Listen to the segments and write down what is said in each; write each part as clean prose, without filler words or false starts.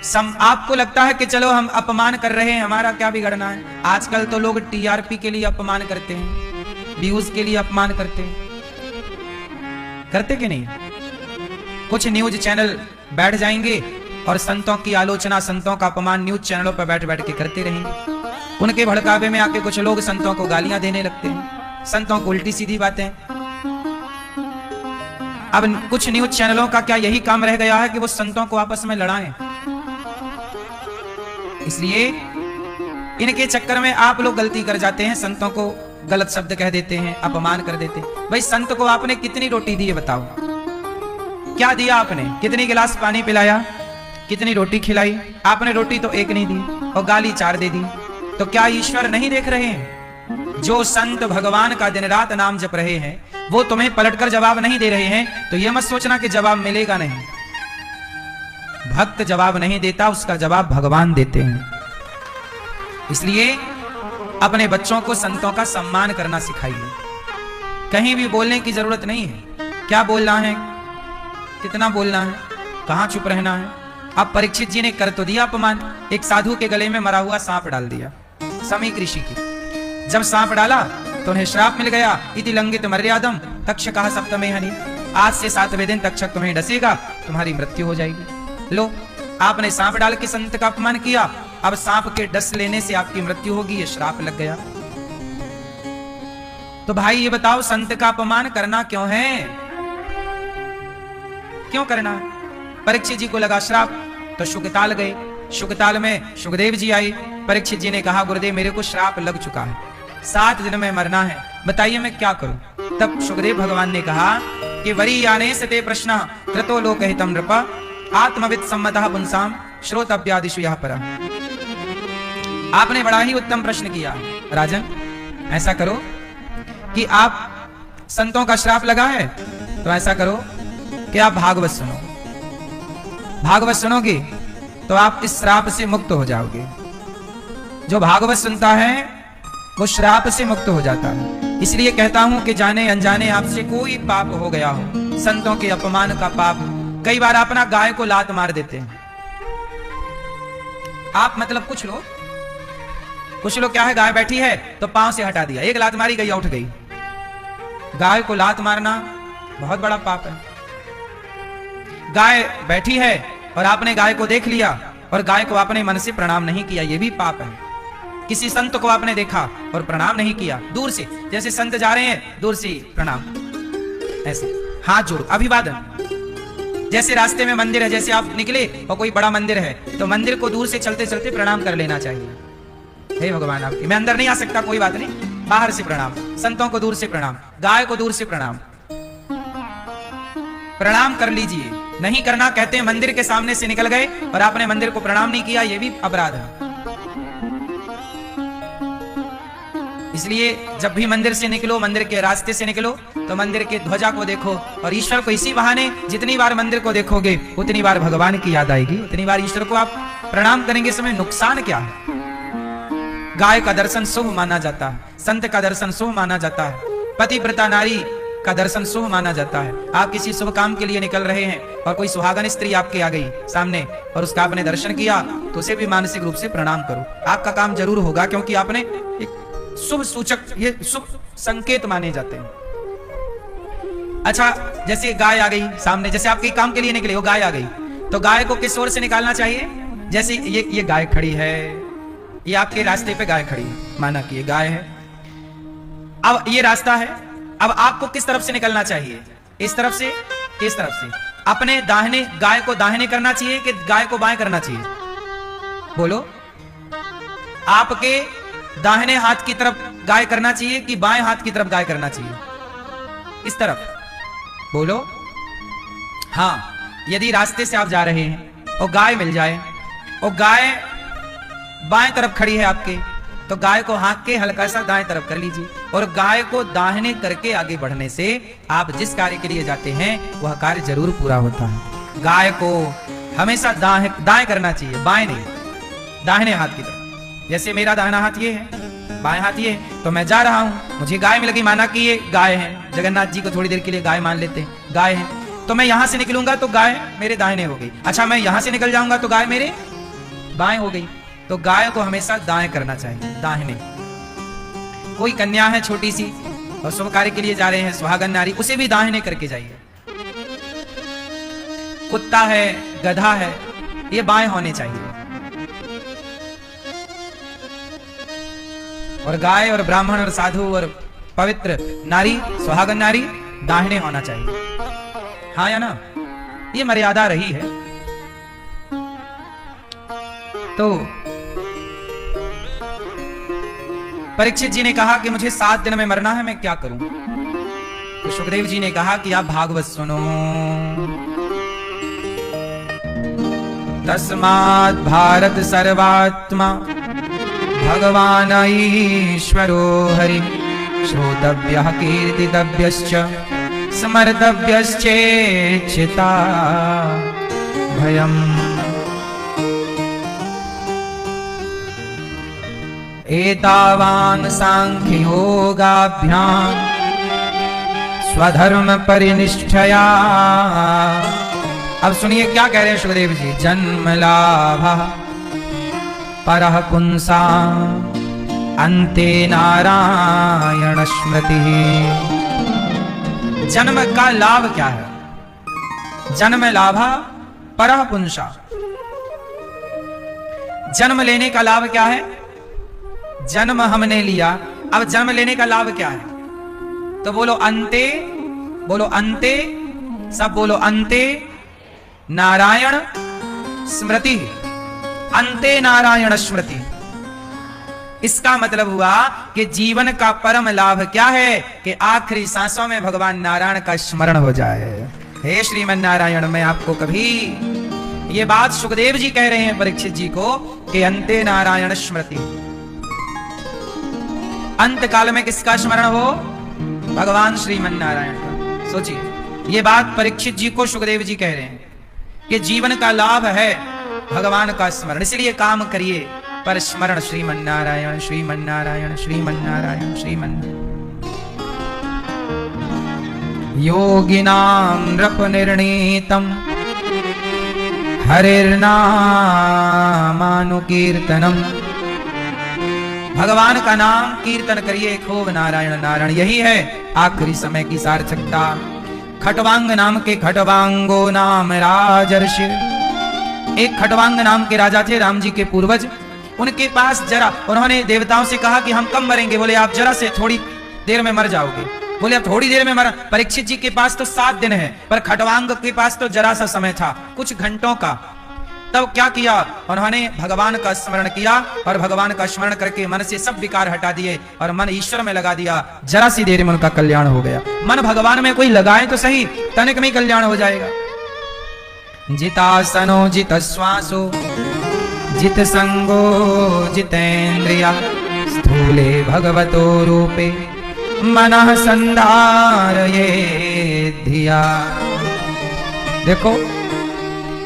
आपको लगता है कि चलो हम अपमान कर रहे हैं, हमारा क्या बिगड़ना है। आजकल तो लोग टीआरपी के लिए अपमान करते हैं, व्यूज के लिए अपमान करते हैं, करते कि नहीं? कुछ न्यूज चैनल बैठ जाएंगे और संतों की आलोचना, संतों का अपमान न्यूज चैनलों पर बैठ बैठ के करते रहेंगे। उनके भड़कावे में आके कुछ लोग संतों को गालियां देने लगते हैं, संतों को उल्टी सीधी बातें। अब कुछ न्यूज चैनलों का क्या यही काम रह गया है कि वो संतों को आपस में लड़ाएं? इसलिए इनके चक्कर में आप लोग गलती कर जाते हैं, संतों को गलत शब्द कह देते हैं, अपमान कर देते हैं। भाई संत को आपने कितनी रोटी दी है बताओ? क्या दिया आपने? कितनी गिलास पानी पिलाया? कितनी रोटी खिलाई? आपने रोटी तो एक नहीं दी और गाली 4 दे दी। तो क्या ईश्वर नहीं देख रहे हैं? जो संत भगवान का दिन रात नाम जप रहे हैं वो तुम्हें पलटकर जवाब नहीं दे रहे हैं, तो यह मत सोचना कि जवाब मिलेगा नहीं। भक्त जवाब नहीं देता, उसका जवाब भगवान देते हैं। इसलिए अपने बच्चों को संतों का सम्मान करना सिखाइए। कहीं भी बोलने की जरूरत नहीं है। क्या बोलना है, कितना बोलना है, कहां चुप रहना है। अब परीक्षित जी ने कर तो दिया अपमान, एक साधु के गले में मरा हुआ सांप डाल दिया, समीक ऋषि की। जब सांप डाला तो उन्हें श्राप मिल गया, इति लंघित मर्यादम तक्षकः सप्तमे हनि। आज से 7वें दिन तक्षक तुम्हें डसेगा, तुम्हारी मृत्यु हो जाएगी। लो, आपने सांप डाल के संत का अपमान किया, अब सांप के डस लेने से आपकी मृत्यु होगी, ये श्राप लग गया। तो भाई ये बताओ, संत का अपमान करना क्यों है? क्यों करना है? परीक्षित जी को लगा श्राप, तो शुकताल गए। शुकताल में सुखदेव जी आए। परीक्षित जी ने कहा, गुरुदेव मेरे को श्राप लग चुका है, 7 दिन में मरना है, बताइए मैं क्या करूं? तब सुखदेव भगवान ने कहा कि वरीयाने सते प्रश्न कृतो लोकहितम नृप आत्मविद सम्मतः पुंसाम श्रोतव्यादिषु यः परः। आपने बड़ा ही उत्तम प्रश्न किया राजन। ऐसा करो कि आप संतों का श्राप लगा है, तो ऐसा करो कि आप भागवत सुनो। भागवत सुनोगे तो आप इस श्राप से मुक्त हो जाओगे। जो भागवत सुनता है वो श्राप से मुक्त हो जाता है। इसलिए कहता हूं कि जाने अनजाने आपसे कोई पाप हो गया हो, संतों के अपमान का पाप। कई बार अपना गाय को लात मार देते हैं आप। मतलब कुछ लोग क्या है, गाय बैठी है तो पांव से हटा दिया, एक लात मारी, गई उठ गई। गाय को लात मारना बहुत बड़ा पाप है। गाय बैठी है और आपने गाय को देख लिया और गाय को आपने मन से प्रणाम नहीं किया, यह भी पाप है। किसी संत को आपने देखा और प्रणाम नहीं किया, दूर से, जैसे संत जा रहे हैं दूर से प्रणाम, ऐसे हाथ जोड़, अभिवादन। जैसे रास्ते में मंदिर है, जैसे आप निकले और कोई बड़ा मंदिर है तो मंदिर को दूर से चलते चलते प्रणाम कर लेना चाहिए। हे भगवान आपकी, मैं अंदर नहीं आ सकता, कोई बात नहीं, बाहर से प्रणाम। संतों को दूर से प्रणाम, गाय को दूर से प्रणाम, प्रणाम कर लीजिए। नहीं करना, कहते हैं मंदिर के सामने से निकल गए और आपने मंदिर को प्रणाम नहीं किया, यह भी अपराध है। इसलिए जब भी मंदिर से निकलो, मंदिर के रास्ते से निकलो, तो मंदिर के ध्वजा को देखो और ईश्वर को इसी बहाने जितनी बार मंदिर को देखोगे उतनी बार भगवान की याद आएगी, उतनी बार ईश्वर को आप प्रणाम करेंगे। समय नुकसान क्या है? गाय का दर्शन शुभ माना जाता है, संत का दर्शन शुभ माना जाता है, पतिव्रता नारी का दर्शन शुभ माना जाता है। आप किसी शुभ काम के लिए निकल रहे हैं और कोई सुहागन स्त्री आपके आ गई सामने और उसका आपने दर्शन किया, तो उसे भी मानसिक रूप से प्रणाम करो। आपका काम जरूर होगा, क्योंकि आपने एक शुभ सूचक, ये शुभ संकेत माने जाते हैं। अच्छा, जैसे गाय आ गई सामने, जैसे आपके काम के लिए निकले हो, गाय आ गई, तो गाय को किस ओर से निकालना चाहिए? जैसे ये गाय खड़ी है, ये आपके रास्ते पे गाय खड़ी है, माना कि ये गाय है, अब ये रास्ता है, अब आपको किस तरफ से निकलना चाहिए? इस तरफ से, इस तरफ से। अपने दाहिने, गाय को दाहिने करना चाहिए कि गाय को बाएं करना चाहिए? बोलो। आपके दाहिने हाथ की तरफ गाय करना चाहिए कि बाएं हाथ की तरफ गाय करना चाहिए? इस तरफ। बोलो। हाँ, यदि रास्ते से आप जा रहे हैं और गाय मिल जाए और गाय बाएं तरफ खड़ी है आपके, तो गाय को हाँक के हल्का सा दाएं तरफ कर लीजिए और गाय को दाहिने करके आगे बढ़ने से आप जिस कार्य के लिए जाते हैं वह कार्य जरूर पूरा होता है। गाय को हमेशा दाएं करना चाहिए, बाएं नहीं, दाहिने हाथ की तरफ। जैसे मेरा दाहिना हाथ ये है, बाएं हाथ ये है, तो मैं जा रहा हूं, मुझे गाय मिल गई, माना कि ये गाय है, जगन्नाथ जी को थोड़ी देर के लिए गाय मान लेते हैं, गाय है, तो मैं यहां से निकलूंगा तो गाय मेरे दाहिने हो गई। अच्छा, मैं यहां से निकल जाऊंगा तो गाय मेरे बाएं हो गई, तो गाय को हमेशा दाएं करना चाहिए, दाहिने। कोई कन्या है छोटी सी और शुभ कार्य के लिए जा रहे हैं, सुहागन नारी, उसे भी दाहिने करके जाइए। कुत्ता है, गधा है, ये बाएं होने चाहिए। और गाय और ब्राह्मण और साधु और पवित्र नारी, सुहागन नारी दाहिने होना चाहिए। हाँ या ना? ये मर्यादा रही है। तो परीक्षित जी ने कहा कि मुझे 7 दिन में मरना है, मैं क्या करूं? तो सुखदेव जी ने कहा कि आप भागवत सुनो। तस्मात् भारत सर्वात्मा भगवान ईश्वरो हरि श्रोतव्यः कीर्तितव्यश्च स्मर्तव्यश्चेच्छिता भयम्। एतावान् सांख्ययोगाभ्याम् स्वधर्म परिनिष्ठया। अब सुनिए क्या कह रहे हैं सुखदेव जी। जन्म लाभः परः पुंसाम् अन्ते नारायण स्मृतिः। जन्म का लाभ क्या है? जन्म लाभः परः पुंसाम्। जन्म लेने का लाभ क्या है? जन्म हमने लिया, अब जन्म लेने का लाभ क्या है? तो बोलो अंते, बोलो अंते, सब बोलो अंते नारायण स्मृति। अंते नारायण स्मृति, इसका मतलब हुआ कि जीवन का परम लाभ क्या है? कि आखिरी सांसों में भगवान नारायण का स्मरण हो जाए। हे श्रीमन नारायण, मैं आपको कभी, ये बात सुखदेव जी कह रहे हैं परीक्षित जी को कि अंते नारायण स्मृति। अंत काल में किसका स्मरण हो? भगवान श्रीमन नारायण का। सोचिए, ये बात परीक्षित जी को सुखदेव जी कह रहे हैं कि जीवन का लाभ है भगवान का स्मरण, इसलिए काम करिए पर स्मरण श्रीमन नारायण श्रीमन नारायण श्रीमन नारायण श्रीमन। योगिनां नृपनिर्णीतं हरिर्नामानुकीर्तनम्। भगवान का नाम कीर्तन करिए खूब, नारायण नारायण, यही है आखिरी समय की सार्थकता। खटवांग नाम के खटवांगो नाम राजर्षि, एक खटवांग नाम के राजा थे, राम जी के पूर्वज। उनके पास जरा, उन्होंने देवताओं से कहा कि हम कब मरेंगे? बोले आप जरा से थोड़ी देर में मर जाओगे। बोले अब थोड़ी देर में मर? परीक्षित जी के पास तो 7 दिन है, पर खटवांग के पास तो जरा सा समय था, कुछ घंटों का। तब क्या किया? उन्होंने भगवान का स्मरण किया और भगवान का स्मरण करके मन से सब विकार हटा दिए और मन ईश्वर में लगा दिया। जरा सी देर में उनका कल्याण हो गया। मन भगवान में कोई लगाए तो सही, तनिक में कल्याण हो जाएगा। जितासनो जित श्वासो जित संगो जितेन्द्रिया स्थूले भगवतो रूपे मनः संधारये धिया। देखो,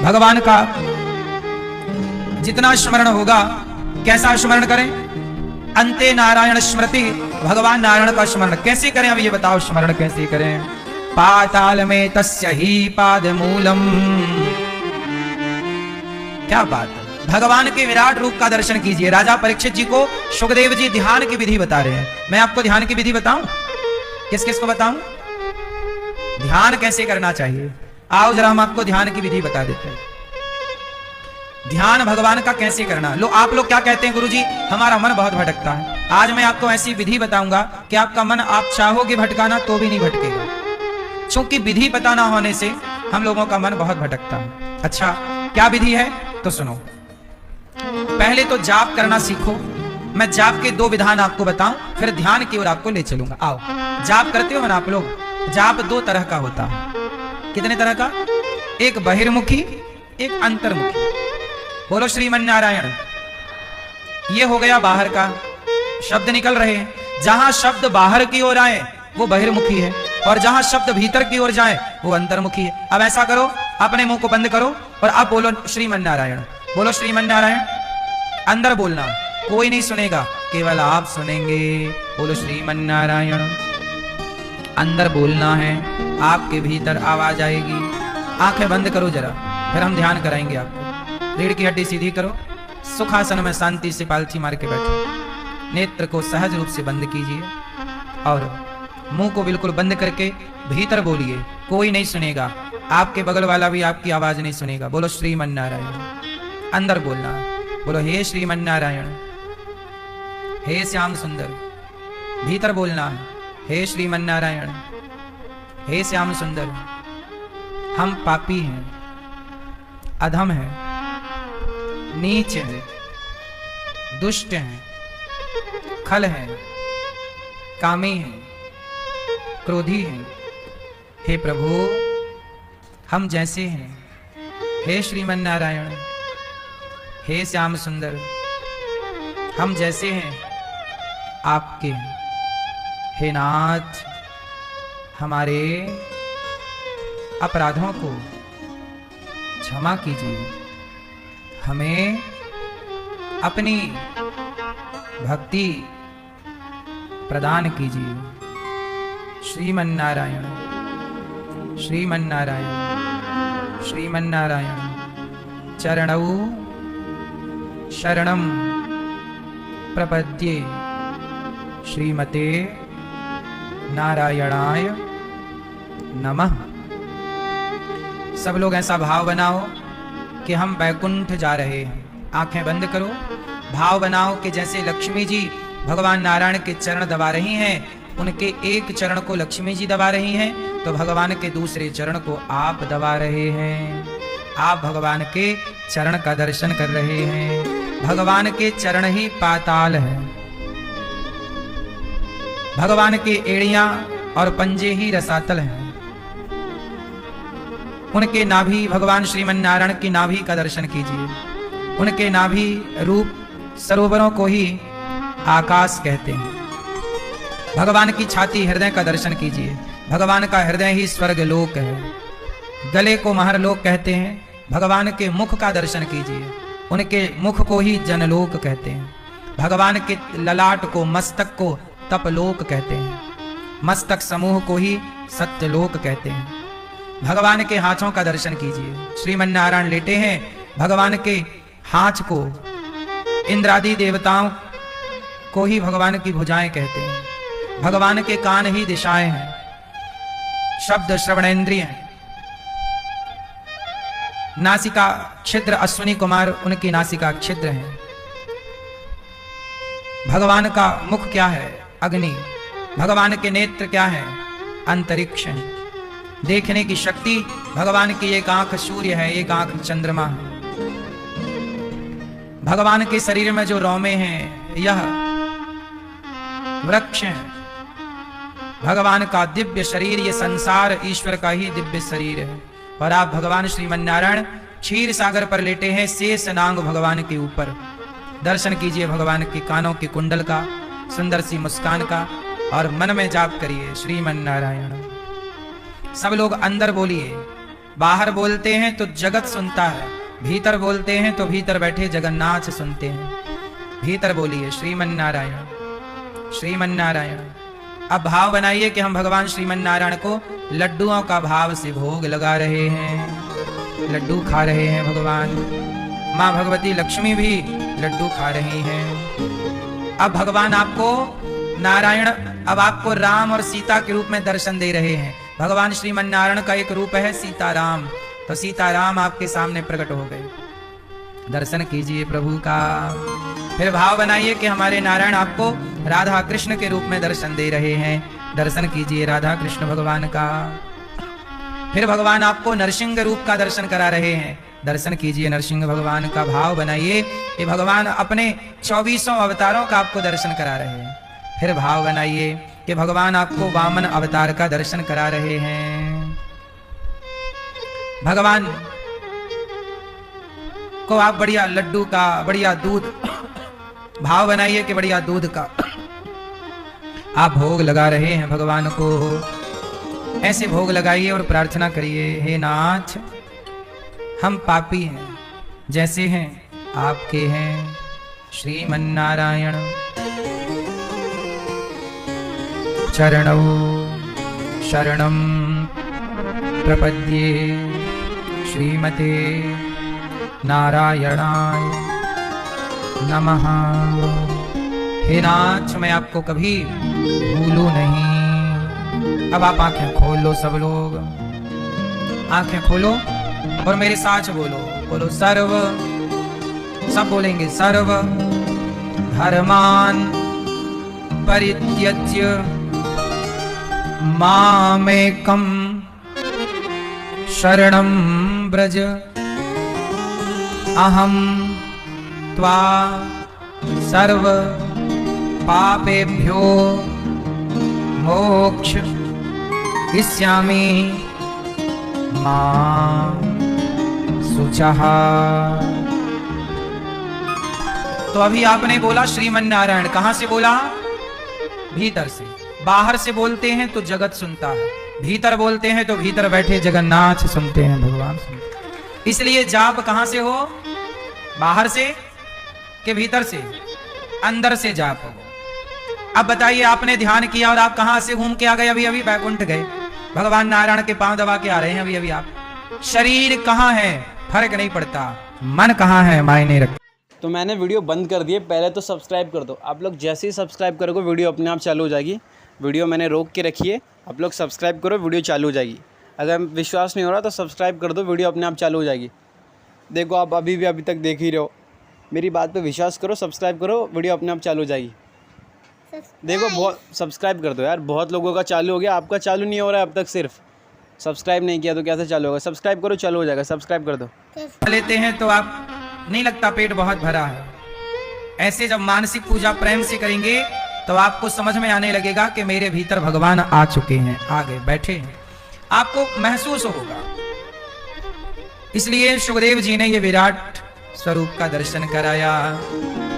भगवान का जितना स्मरण होगा, कैसा स्मरण करें? अंते नारायण स्मृति, भगवान नारायण का स्मरण कैसे करें? अब ये बताओ, स्मरण कैसे करें? पाताल में तस्य ही पाद मूलम। क्या बात है, भगवान के विराट रूप का दर्शन कीजिए। राजा परीक्षित जी को सुखदेव जी ध्यान की विधि बता रहे हैं। मैं आपको ध्यान की विधि बताऊं? किस किस को बताऊं ध्यान कैसे करना चाहिए? आओ जरा हम आपको ध्यान की विधि बता देते हैं। ध्यान भगवान का कैसे करना। लो, आप लोग क्या कहते हैं? गुरुजी हमारा मन बहुत भटकता है। आज मैं आपको ऐसी विधि बताऊंगा कि आपका मन, आप चाहोगे भटकाना तो भी नहीं भटकेगा, क्योंकि विधि पता ना होने से हम लोगों का मन बहुत भटकता है। अच्छा, क्या विधि है? तो सुनो। पहले तो जाप करना सीखो। मैं जाप के 2 विधान आपको बताऊं, फिर ध्यान की ओर आपको ले चलूंगा। आओ, जाप करते हो ना आप लोग? जाप 2 तरह का होता है। कितने तरह का? एक बहिर्मुखी, एक अंतर्मुखी। बोलो श्रीमन नारायण। ये हो गया बाहर का, शब्द निकल रहे हैं। जहां शब्द बाहर की ओर आए वो बहिर्मुखी है, और जहां शब्द भीतर की ओर जाए वो अंतर्मुखी है। अब ऐसा करो, अपने मुंह को बंद करो और अब बोलो श्रीमन नारायण। बोलो श्रीमन नारायण। अंदर बोलना, कोई नहीं सुनेगा, केवल आप सुनेंगे। बोलो श्रीमन नारायण। अंदर बोलना है, आपके भीतर आवाज आएगी। आंखें बंद करो जरा, फिर हम ध्यान कराएंगे आपको। रीढ़ की हड्डी सीधी करो, सुखासन में शांति से पालथी मार के बैठो, नेत्र को सहज रूप से बंद कीजिए और मुंह को बिल्कुल बंद करके भीतर बोलिए, कोई नहीं सुनेगा, आपके बगल वाला भी आपकी आवाज नहीं सुनेगा। बोलो श्रीमन्नारायण। अंदर बोलना, बोलो हे श्रीमन्नारायण, हे श्याम सुंदर। भीतर बोलना, हे श्रीमन्नारायण, हे श्याम सुंदर, हम पापी हैं, अधम हैं, नीच हैं, दुष्ट हैं, खल हैं, कामी हैं, क्रोधी हैं। हे प्रभु, हम जैसे हैं, हे श्रीमन्नारायण, हे श्याम सुंदर, हम जैसे हैं आपके हैं। हे नाथ, हमारे अपराधों को क्षमा कीजिए, हमें अपनी भक्ति प्रदान कीजिए। श्रीमन्नारायण, श्रीमन्नारायण, श्रीमन्नारायण। चरणौ शरणं प्रपद्ये, श्रीमते नारायणाय नमः। सब लोग ऐसा भाव बनाओ कि हम वैकुंठ जा रहे हैं। आंखें बंद करो, भाव बनाओ कि जैसे लक्ष्मी जी भगवान नारायण के चरण दबा रही हैं, उनके एक चरण को लक्ष्मी जी दबा रही हैं, तो भगवान के दूसरे चरण को आप दबा रहे हैं। आप भगवान के चरण का दर्शन कर रहे हैं। भगवान के चरण ही पाताल है, भगवान के एड़ियां और पंजे ही रसातल हैं। उनके नाभि, भगवान श्रीमन्नारायण की नाभि का दर्शन कीजिए। उनके नाभि रूप सरोवरों को ही आकाश कहते हैं। भगवान की छाती हृदय का दर्शन कीजिए। भगवान का हृदय ही स्वर्ग लोक है। गले को महरलोक कहते हैं। भगवान के मुख का दर्शन कीजिए। उनके मुख को ही जनलोक कहते हैं। भगवान के ललाट को, मस्तक को तपलोक कहते हैं। मस्तक समूह को ही सत्यलोक कहते हैं। भगवान के हाथों का दर्शन कीजिए। श्रीमन्नारायण लेटे हैं। भगवान के हाथ को इंद्रादि देवताओं को ही भगवान की भुजाएं कहते हैं। भगवान के कान ही दिशाएं हैं, शब्द श्रवणेन्द्रिय हैं। नासिका छिद्र, अश्विनी कुमार उनकी नासिका छिद्र है। भगवान का मुख क्या है? अग्नि। भगवान के नेत्र क्या है? अंतरिक्ष है। देखने की शक्ति भगवान की एक आंख सूर्य है, एक आंख चंद्रमा है। भगवान के शरीर में जो रोमे हैं यह वृक्ष है। भगवान का दिव्य शरीर, ये संसार ईश्वर का ही दिव्य शरीर है। और आप भगवान श्रीमन्नारायण क्षीर सागर पर लेटे हैं, शेष नांग भगवान के ऊपर। दर्शन कीजिए भगवान के कानों के कुंडल का, सुंदर सी मुस्कान का, और मन में जाप करिए श्रीमन्नारायण। सब लोग अंदर बोलिए। बाहर बोलते हैं तो जगत सुनता है, भीतर बोलते हैं तो भीतर बैठे जगन्नाथ सुनते हैं। भीतर बोलिए श्रीमन्नारायण, श्रीमन्नारायण। अब भाव बनाइए कि हम भगवान श्रीमन्नारायण को लड्डुओं का भाव से भोग लगा रहे हैं। लड्डू खा रहे हैं भगवान। माँ भगवती लक्ष्मी भी लड्डू खा रही हैं। अब भगवान आपको नारायण, अब आपको राम और सीता के रूप में दर्शन दे रहे हैं। भगवान श्रीमन्नारायण का एक रूप है सीताराम, तो सीताराम आपके सामने प्रकट हो गए। दर्शन कीजिए प्रभु का। फिर भाव बनाइए कि हमारे नारायण आपको राधा कृष्ण के रूप में दर्शन दे रहे हैं। दर्शन कीजिए राधा कृष्ण भगवान का। फिर भगवान आपको नरसिंह रूप का दर्शन करा रहे हैं। दर्शन कीजिए नरसिंह भगवान का। भाव बनाइए कि भगवान अपने 24 अवतारों का आपको दर्शन करा रहे हैं। फिर भाव बनाइए कि भगवान आपको वामन अवतार का दर्शन करा रहे हैं। भगवान को आप बढ़िया लड्डू का, बढ़िया दूध, भाव बनाइए कि बढ़िया दूध का आप भोग लगा रहे हैं भगवान को। ऐसे भोग लगाइए और प्रार्थना करिए, हे नाथ, हम पापी हैं, जैसे हैं आपके हैं। श्रीमन्नारायण। चरणौ शरणं प्रपद्ये, श्रीमते नारायणाय नमः। हे नाथ, मैं आपको कभी भूलूं नहीं। अब आप आंखें खोल लो, सब लोग आंखें खोलो और मेरे साथ बोलो, बोलो सर्व, सब बोलेंगे, सर्व धर्मान परित्यज्य मामेकं शरणं व्रज, अहं त्वा सर्व पापेभ्यो मोक्षयिष्यामि मा शुचः। तो अभी आपने बोला श्रीमन नारायण, कहां से बोला? भीतर से। बाहर से बोलते हैं तो जगत सुनता है, भीतर बोलते हैं तो भीतर बैठे जगन्नाथ सुनते हैं, भगवान सुनते हैं। इसलिए जाप कहां से हो? बाहर से कि भीतर से? अंदर से जाप हो। अब बताइए, आपने ध्यान किया और आप कहां से घूम के आ गए? अभी अभी बैकुंठ गए, भगवान नारायण के पांव दबा के आ रहे हैं अभी अभी आप। शरीर कहां है फर्क नहीं पड़ता, मन कहां है मायने रखता। तो मैंने वीडियो बंद कर दिए, पहले तो सब्सक्राइब कर दो। आप लोग जैसे ही सब्सक्राइब करोगे वीडियो अपने आप चालू हो जाएगी। वीडियो मैंने रोक के रखी है, आप लोग सब्सक्राइब करो, वीडियो चालू हो जाएगी। अगर विश्वास नहीं हो रहा तो सब्सक्राइब कर दो, वीडियो अपने आप चालू हो जाएगी। देखो आप अभी तक देख ही रहे हो, मेरी बात पे विश्वास करो, सब्सक्राइब करो, वीडियो अपने आप चालू हो जाएगी। देखो बहुत सब्सक्राइब कर दो यार, बहुत लोगों का चालू हो गया, आपका चालू नहीं हो रहा है अब तक। सिर्फ सब्सक्राइब नहीं किया तो कैसे चालू होगा? सब्सक्राइब करो, चालू हो जाएगा। सब्सक्राइब कर दो। लेते हैं तो आप नहीं लगता पेट बहुत भरा है। ऐसे जब मानसिक पूजा प्रेम से करेंगे तो आपको समझ में आने लगेगा कि मेरे भीतर भगवान आ चुके हैं, आ गए, बैठे हैं, आपको महसूस होगा। इसलिए सुखदेव जी ने ये विराट स्वरूप का दर्शन कराया।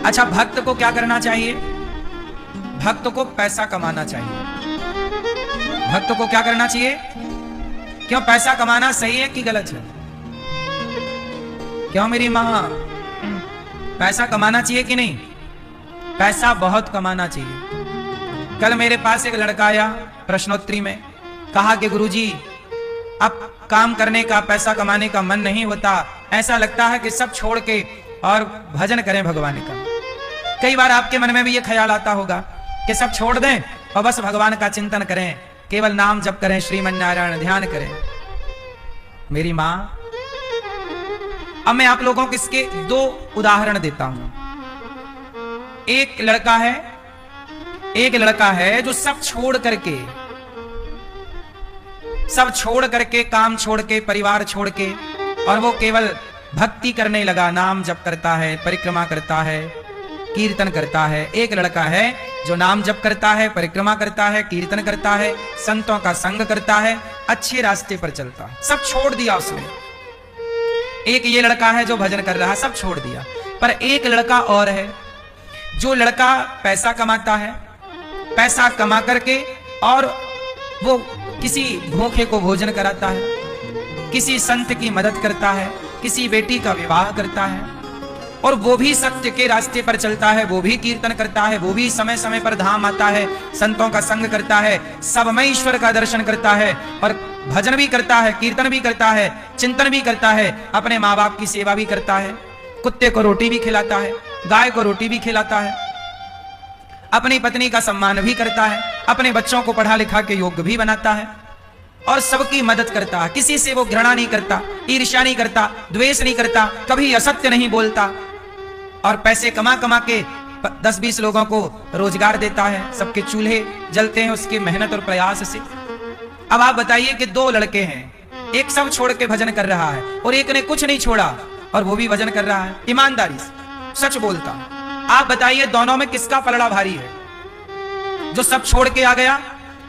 अच्छा, भक्त को क्या करना चाहिए? भक्त को पैसा कमाना चाहिए। भक्त को क्या करना चाहिए? क्यों पैसा कमाना सही है कि गलत है? क्यों मेरी मां, पैसा कमाना चाहिए कि नहीं? पैसा बहुत कमाना चाहिए। कल मेरे पास एक लड़का आया प्रश्नोत्तरी में, कहा कि गुरुजी अब काम करने का, पैसा कमाने का मन नहीं होता, ऐसा लगता है कि सब छोड़ के और भजन करें भगवान का। कई बार आपके मन में भी ये ख्याल आता होगा कि सब छोड़ दें और बस भगवान का चिंतन करें, केवल नाम जप करें, श्रीमन नारायण ध्यान करें। मेरी मां, अब मैं आप लोगों को इसके दो उदाहरण देता हूं। एक लड़का है जो सब छोड़ करके काम छोड़ के, परिवार छोड़ के, और वो केवल भक्ति करने लगा, नाम जप करता है, परिक्रमा करता है, कीर्तन करता है। एक लड़का है जो नाम जप करता है, परिक्रमा करता है, कीर्तन करता है, संतों का संग करता है, अच्छे रास्ते पर चलता है, सब छोड़ दिया उसने। एक ये लड़का है जो भजन कर रहा है, सब छोड़ दिया। पर एक लड़का और है, जो लड़का पैसा कमाता है, पैसा कमा करके और वो किसी भूखे को भोजन कराता है, किसी संत की मदद करता है, किसी बेटी का विवाह करता है, और वो भी सत्य के रास्ते पर चलता है, वो भी कीर्तन करता है, वो भी समय समय पर धाम आता है, संतों का संग करता है, सब में ईश्वर का दर्शन करता है, और भजन भी करता है, कीर्तन भी करता है, चिंतन भी करता है, अपने माँ बाप की सेवा भी करता है, कुत्ते को रोटी भी खिलाता है, गाय को रोटी भी खिलाता है, अपनी पत्नी का सम्मान भी करता है, अपने बच्चों को पढ़ा लिखा के योग्य भी बनाता है, और सबकी मदद करता है। किसी से वो घृणा नहीं करता, ईर्ष्या नहीं करता, द्वेष नहीं करता, कभी असत्य नहीं बोलता, और पैसे कमा कमा के 10-20 लोगों को रोजगार देता है, सबके चूल्हे जलते हैं उसके मेहनत और प्रयास से। अब आप बताइए कि दो लड़के हैं, एक सब छोड़ के भजन कर रहा है और एक ने कुछ नहीं छोड़ा और वो भी भजन कर रहा है, ईमानदारी से सच बोलता। आप बताइए दोनों में किसका पलड़ा भारी है? जो सब छोड़ के आ गया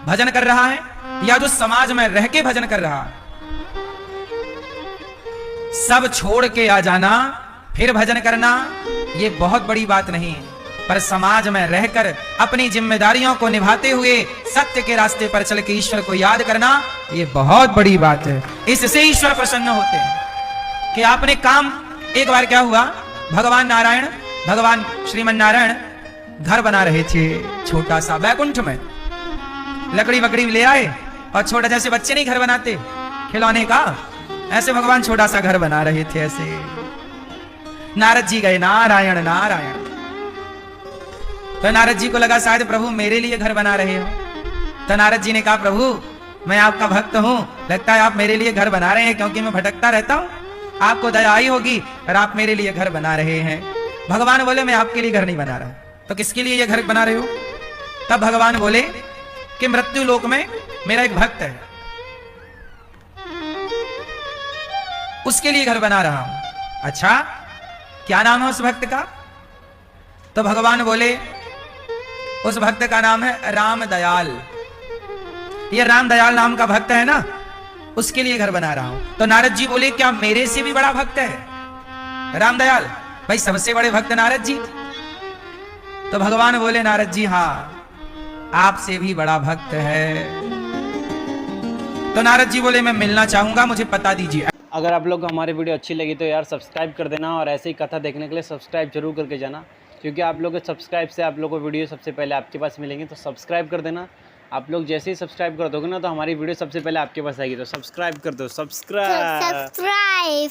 भजन कर रहा है, या जो समाज में रह के भजन कर रहा है? सब छोड़ के आ जाना फिर भजन करना ये बहुत बड़ी बात नहीं है, पर समाज में रहकर अपनी जिम्मेदारियों को निभाते हुए सत्य के रास्ते पर चल के ईश्वर को याद करना ये बहुत बड़ी बात है। इससे ईश्वर प्रसन्न होते हैं कि आपने काम। एक बार क्या हुआ, भगवान श्रीमन नारायण घर बना रहे थे छोटा सा बैकुंठ में, लकड़ी वकड़ी ले आए और छोटा, जैसे बच्चे नहीं घर बनाते खिलौने का, ऐसे भगवान छोटा सा घर बना रहे थे। ऐसे नारद जी गए, नारायण नारायण। तो नारद जी को लगा शायद प्रभु मेरे लिए घर बना रहे हो। तो नारद जी ने कहा प्रभु मैं आपका भक्त हूं, लगता है आप मेरे लिए घर बना रहे हैं, क्योंकि मैं भटकता रहता हूं, आपको दया आई होगी और आप मेरे लिए घर बना रहे हैं। भगवान बोले मैं आपके लिए घर नहीं बना रहा। तो किसके लिए ये घर बना रहे हो? तब भगवान बोले कि मृत्यु लोक में मेरा एक भक्त है, उसके लिए घर बना रहा हूं। अच्छा क्या नाम है उस भक्त का? तो भगवान बोले उस भक्त का नाम है रामदयाल। ये रामदयाल नाम का भक्त है ना, उसके लिए घर बना रहा हूं। तो नारद जी बोले क्या मेरे से भी बड़ा भक्त है रामदयाल? भाई सबसे बड़े भक्त नारद जी। तो भगवान बोले नारद जी हाँ आपसे भी बड़ा भक्त है। तो नारद जी बोले मैं मिलना चाहूंगा, मुझे पता दीजिए। अगर आप लोग को हमारी वीडियो अच्छी लगी तो यार सब्सक्राइब कर देना, और ऐसे ही कथा देखने के लिए सब्सक्राइब जरूर करके जाना, क्योंकि आप लोग के सब्सक्राइब से आप लोग को वीडियो सबसे पहले आपके पास मिलेंगे। तो सब्सक्राइब कर देना। आप लोग जैसे ही सब्सक्राइब कर दोगे ना तो हमारी वीडियो सबसे पहले आपके पास आएगी। तो सब्सक्राइब कर दो, सब्सक्राइब।